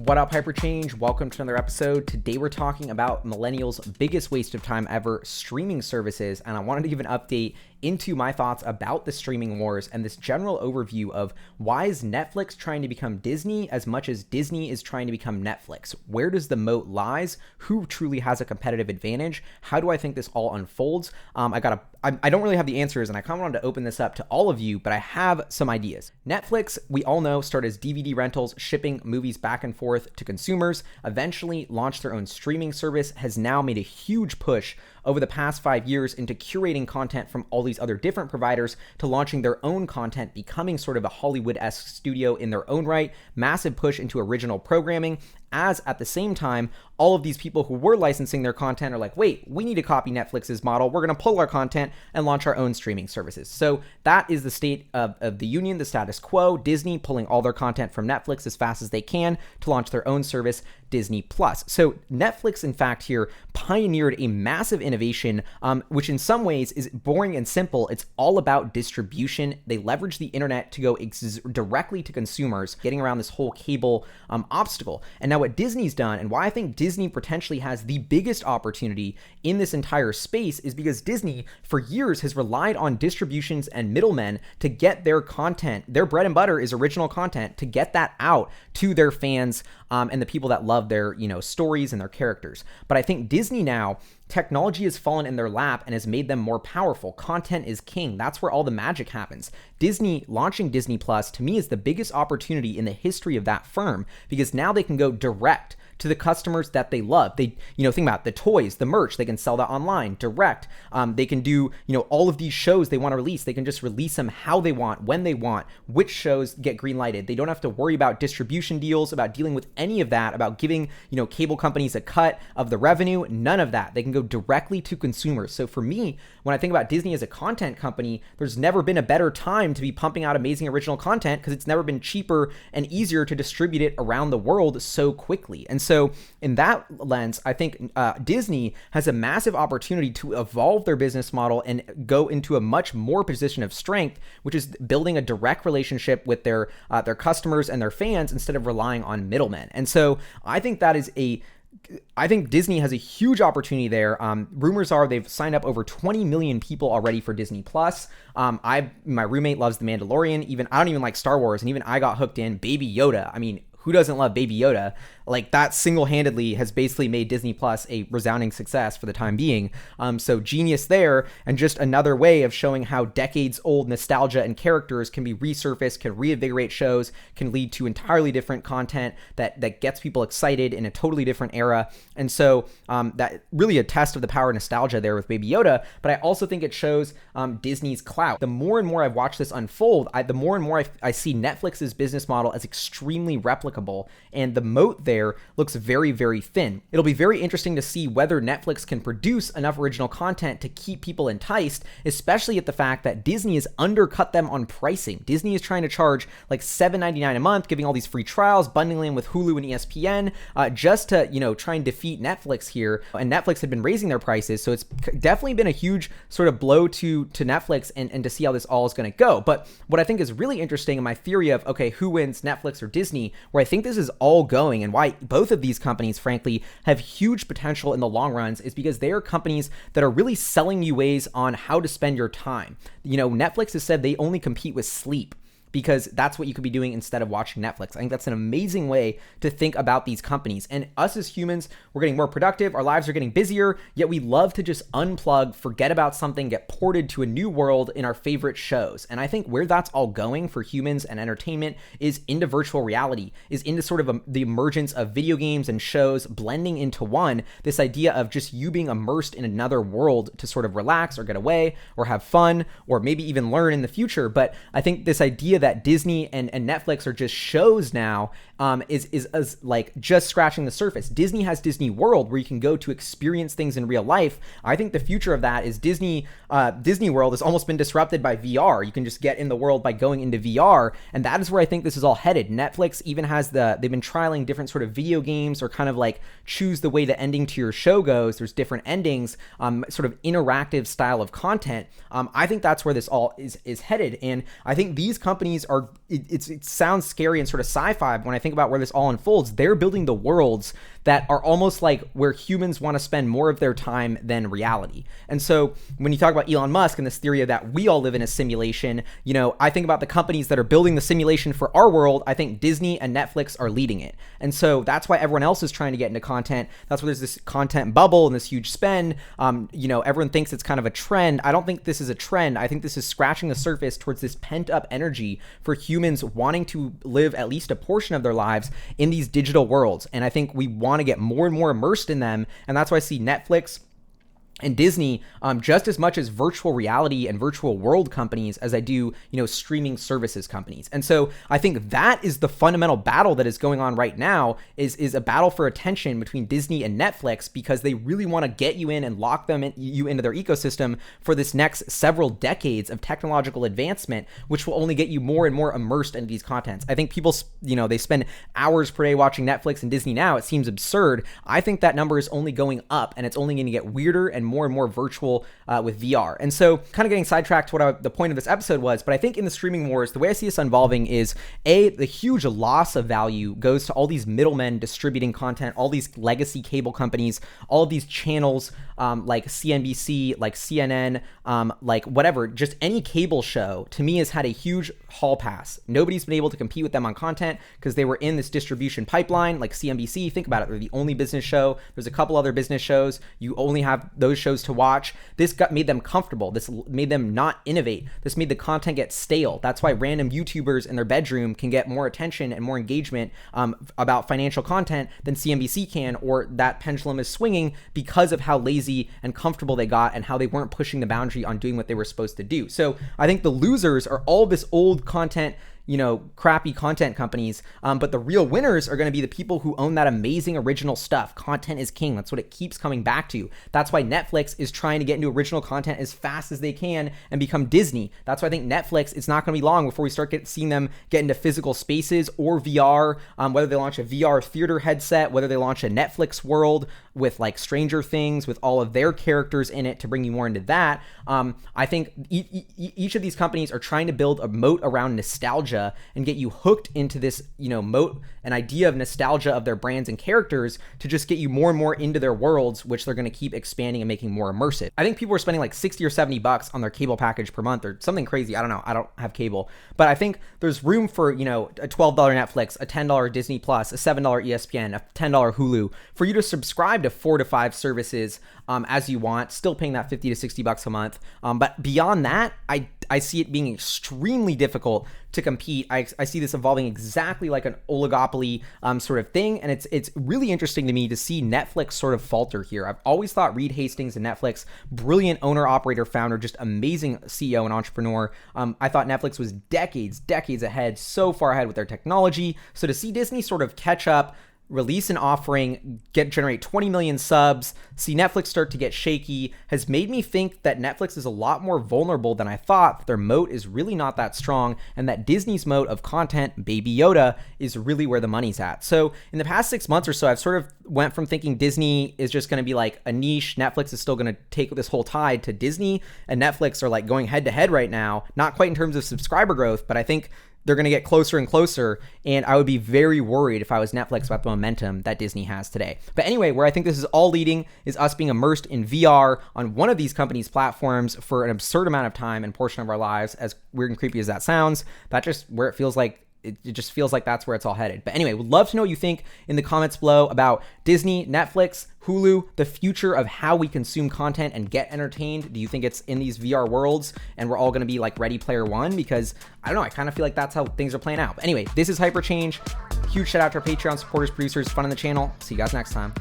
What up, Hyperchange? Welcome to another episode. Today we're talking about millennials' biggest waste of time ever, streaming services, and I wanted to give an update into my thoughts about the streaming wars and this general overview of why is Netflix trying to become Disney as much as Disney is trying to become Netflix? Where does the moat lies? Who truly has a competitive advantage? How do I think this all unfolds? I don't really have the answers, and I kind of wanted to open this up to all of you, but I have some ideas. Netflix, we all know, started as DVD rentals, shipping movies back and forth to consumers, eventually launched their own streaming service, has now made a huge push over the past 5 years into curating content from all these other different providers to launching their own content, becoming sort of a Hollywood-esque studio in their own right, massive push into original programming, as at the same time, all of these people who were licensing their content are like, wait, we need to copy Netflix's model. We're going to pull our content and launch our own streaming services. So that is the state of the union, the status quo. Disney pulling all their content from Netflix as fast as they can to launch their own service, Disney Plus. So Netflix, in fact, here pioneered a massive innovation, which in some ways is boring and simple. It's all about distribution. They leverage the internet to go directly to consumers, getting around this whole cable obstacle. And now what Disney's done, and why I think Disney potentially has the biggest opportunity in this entire space, is because Disney for years has relied on distributions and middlemen to get their content. Their bread and butter is original content, to get that out to their fans and the people that love their, stories and their characters. But I think Disney now, technology has fallen in their lap and has made them more powerful. Content is king. That's where all the magic happens. Disney launching Disney Plus, to me, is the biggest opportunity in the history of that firm, because now they can go direct to the customers that they love. They, think about the toys, the merch, they can sell that online, direct. They can do, all of these shows they want to release. They can just release them how they want, when they want, which shows get green lighted. They don't have to worry about distribution deals, about dealing with any of that, about giving, cable companies a cut of the revenue, none of that. They can go directly to consumers. So for me, when I think about Disney as a content company, there's never been a better time to be pumping out amazing original content, because it's never been cheaper and easier to distribute it around the world so quickly. And so in that lens, I think Disney has a massive opportunity to evolve their business model and go into a much more position of strength, which is building a direct relationship with their customers and their fans instead of relying on middlemen. And so I think I think Disney has a huge opportunity there. Rumors are they've signed up over 20 million people already for Disney Plus. My roommate loves The Mandalorian. I don't even like Star Wars, and even I got hooked in. Baby Yoda. I mean, who doesn't love Baby Yoda? Like, that single-handedly has basically made Disney Plus a resounding success for the time being. So genius there, and just another way of showing how decades-old nostalgia and characters can be resurfaced, can reinvigorate shows, can lead to entirely different content that gets people excited in a totally different era. And so that really a test of the power of nostalgia there with Baby Yoda. But I also think it shows Disney's clout. The more and more I've watched this unfold, the more and more I see Netflix's business model as extremely replicable, and the moat there looks very, very thin. It'll be very interesting to see whether Netflix can produce enough original content to keep people enticed, especially at the fact that Disney has undercut them on pricing. Disney is trying to charge like $7.99 a month, giving all these free trials, bundling with Hulu and ESPN, just to, try and defeat Netflix here. And Netflix had been raising their prices, so it's definitely been a huge sort of blow to Netflix and to see how this all is going to go. But what I think is really interesting in my theory of, okay, who wins, Netflix or Disney, where I think this is all going, and why both of these companies, frankly, have huge potential in the long runs, is because they are companies that are really selling you ways on how to spend your time. Netflix has said they only compete with sleep, because that's what you could be doing instead of watching Netflix. I think that's an amazing way to think about these companies. And us as humans, we're getting more productive, our lives are getting busier, yet we love to just unplug, forget about something, get ported to a new world in our favorite shows. And I think where that's all going for humans and entertainment is into virtual reality, is into sort of the emergence of video games and shows blending into one, this idea of just you being immersed in another world to sort of relax or get away or have fun or maybe even learn in the future. But I think this idea that Disney and Netflix are just shows now is like just scratching the surface. Disney has Disney World, where you can go to experience things in real life. I think the future of that is Disney World has almost been disrupted by VR. You can just get in the world by going into VR, and that is where I think this is all headed. Netflix even has they've been trialing different sort of video games, or kind of like choose the way the ending to your show goes. There's different endings, sort of interactive style of content. I think that's where this all is headed, and I think these companies are it sounds scary and sort of sci-fi, but when I think about where this all unfolds, they're building the worlds that are almost like where humans want to spend more of their time than reality. And so when you talk about Elon Musk and this theory of that we all live in a simulation, you know, I think about the companies that are building the simulation for our world. I think Disney and Netflix are leading it. And so that's why everyone else is trying to get into content. That's why there's this content bubble and this huge spend. You know, everyone thinks it's kind of a trend. I don't think this is a trend. I think this is scratching the surface towards this pent up energy for humans wanting to live at least a portion of their lives in these digital worlds. And I think we want to get more and more immersed in them. And that's why I see Netflix and Disney just as much as virtual reality and virtual world companies as I do, you know, streaming services companies. And so I think that is the fundamental battle that is going on right now is a battle for attention between Disney and Netflix, because they really want to get you in and lock you into their ecosystem for this next several decades of technological advancement, which will only get you more and more immersed into these contents. I think people, you know, they spend hours per day watching Netflix and Disney now. It seems absurd. I think that number is only going up, and it's only going to get weirder and more virtual with VR. And so kind of getting sidetracked to what the point of this episode was, but I think in the streaming wars, the way I see this unvolving is the huge loss of value goes to all these middlemen distributing content, all these legacy cable companies, all of these channels like CNBC, like CNN, like whatever, just any cable show to me has had a huge hall pass. Nobody's been able to compete with them on content because they were in this distribution pipeline. Like CNBC, think about it, they're the only business show. There's a couple other business shows. You only have those shows to watch. This made them comfortable. This made them not innovate. This made the content get stale. That's why random YouTubers in their bedroom can get more attention and more engagement about financial content than CNBC can, or that pendulum is swinging because of how lazy and comfortable they got and how they weren't pushing the boundary on doing what they were supposed to do. So I think the losers are all this old content, you know, crappy content companies. But the real winners are going to be the people who own that amazing original stuff. Content is king. That's what it keeps coming back to. That's why Netflix is trying to get into original content as fast as they can and become Disney. That's why I think Netflix, it's not going to be long before we start seeing them get into physical spaces or VR, whether they launch a VR theater headset, whether they launch a Netflix world with like Stranger Things, with all of their characters in it to bring you more into that. I think each of these companies are trying to build a moat around nostalgia and get you hooked into this, you know, moat, an idea of nostalgia of their brands and characters to just get you more and more into their worlds, which they're going to keep expanding and making more immersive. I think people are spending like 60 or 70 bucks on their cable package per month or something crazy. I don't know. I don't have cable, but I think there's room for, you know, a $12 Netflix, a $10 Disney Plus, a $7 ESPN, a $10 Hulu for you to subscribe to 4 to 5 services as you want, still paying that 50 to 60 bucks a month. But beyond that, I see it being extremely difficult to compete. I see this evolving exactly like an oligopoly sort of thing. And it's really interesting to me to see Netflix sort of falter here. I've always thought Reed Hastings and Netflix, brilliant owner, operator, founder, just amazing CEO and entrepreneur. I thought Netflix was decades ahead, so far ahead with their technology. So to see Disney sort of catch up, release an offering, generate 20 million subs, see Netflix start to get shaky, has made me think that Netflix is a lot more vulnerable than I thought, that their moat is really not that strong, and that Disney's moat of content, Baby Yoda, is really where the money's at. So in the past 6 months or so, I've sort of went from thinking Disney is just going to be like a niche, Netflix is still going to take this whole tide, to Disney and Netflix are like going head to head right now, not quite in terms of subscriber growth, but I think they're going to get closer and closer, and I would be very worried if I was Netflix about the momentum that Disney has today. But anyway, where I think this is all leading is us being immersed in VR on one of these companies' platforms for an absurd amount of time and portion of our lives, as weird and creepy as that sounds. That's just where it feels like it just feels like that's where it's all headed. But anyway, would love to know what you think in the comments below about Disney, Netflix, Hulu, the future of how we consume content and get entertained. Do you think it's in these VR worlds and we're all going to be like Ready Player One? Because I don't know, I kind of feel like that's how things are playing out. But anyway, this is Hyperchange. Huge shout out to our Patreon supporters, producers, fun on the channel. See you guys next time.